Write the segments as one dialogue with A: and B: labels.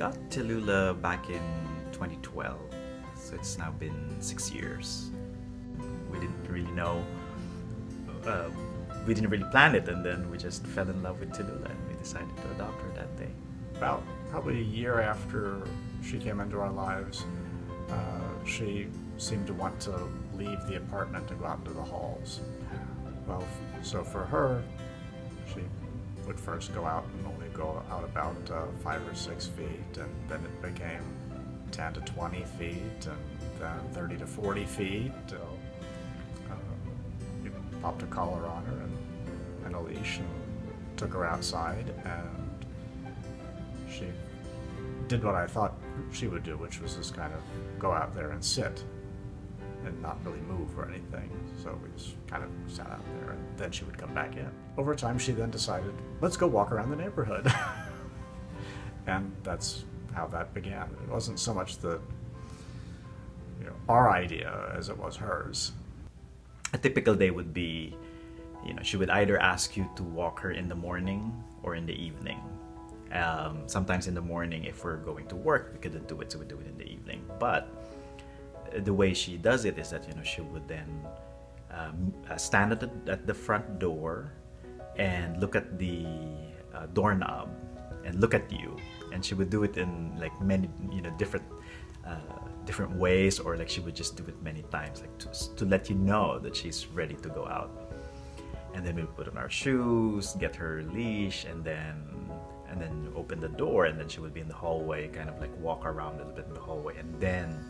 A: got Tallulah back in 2012, so it's now been 6 years. We didn't really know, we didn't really plan it, and then we just fell in love with Tallulah and we decided to adopt her that day.
B: About probably a year after she came into our lives, she seemed to want to leave the apartment and go out into the halls. Well, so for her, she would first go out and only go out about 5 or 6 feet, and then it became 10 to 20 feet, and then 30 to 40 feet. We popped a collar on her and a leash and took her outside, and she did what I thought she would do, which was just kind of go out there and sit and not really move or anything. So we just kind of sat out there, and then she would come back in. Over time, she then decided, let's go walk around the neighborhood. And that's how that began. It wasn't so much our idea as it was hers.
A: A typical day would be, she would either ask you to walk her in the morning or in the evening. Sometimes in the morning, if we're going to work, we couldn't do it, so we do it in the evening. But the way she does it is that she would then stand at the front door and look at the doorknob and look at you, and she would do it in like many different ways, or like she would just do it many times, like to let you know that she's ready to go out. And then we put on our shoes, get her leash, and then open the door, and then she would be in the hallway, kind of like walk around a little bit in the hallway, and then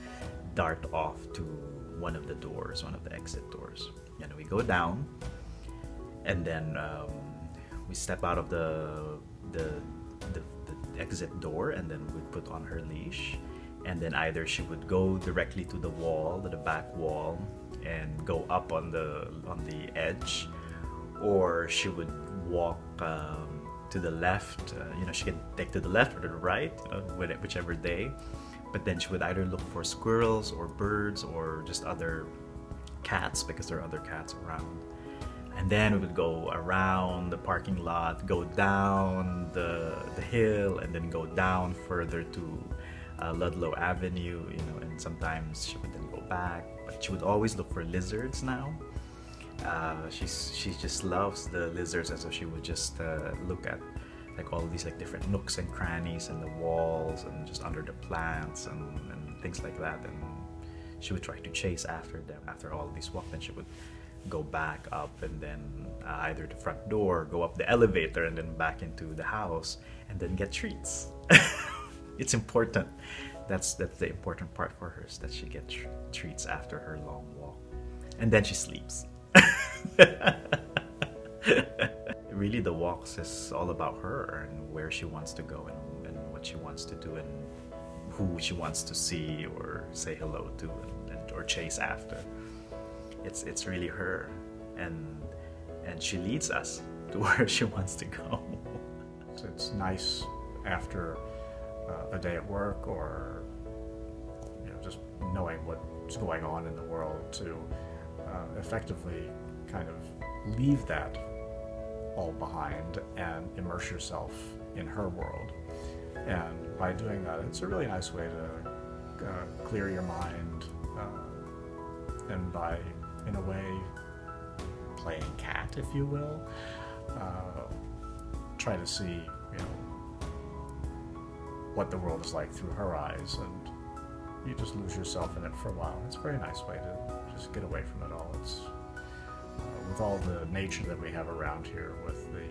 A: dart off to one of the doors, one of the exit doors. And we go down, and then we step out of the exit door, and then we put on her leash, and then either she would go directly to the wall, to the back wall, and go up on the edge, or she would walk to the left. She can take to the left or to the right, whichever day. But then she would either look for squirrels or birds or just other cats, because there are other cats around. And then we would go around the parking lot, go down the hill, and then go down further to Ludlow Avenue, and sometimes she would then go back. But she would always look for lizards now. She just loves the lizards, and so she would just look at like all these like different nooks and crannies in the walls and just under the plants and things like that, and she would try to chase after them. After all these walks, then she would go back up, and then either the front door, go up the elevator, and then back into the house, and then get treats. It's important. That's the important part for her, is that she gets treats after her long walk, and then she sleeps. Really, the walks is all about her and where she wants to go and what she wants to do and who she wants to see or say hello to or chase after. It's really her, and she leads us to where she wants to go.
B: It's nice after a day at work, or just knowing what's going on in the world, to effectively kind of leave that all behind and immerse yourself in her world. And by doing that, it's a really nice way to clear your mind, and by, in a way, playing cat, if you will, try to see what the world is like through her eyes, and you just lose yourself in it for a while. It's a very nice way to just get away from it all. It's with all the nature that we have around here, with the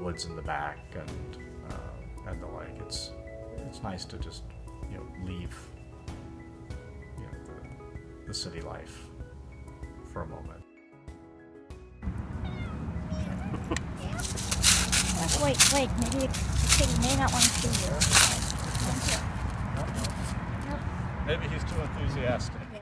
B: woods in the back and the like. It's nice to just leave the city life for a moment.
C: Wait, maybe the kitty may not want to see you.
B: Maybe he's too enthusiastic.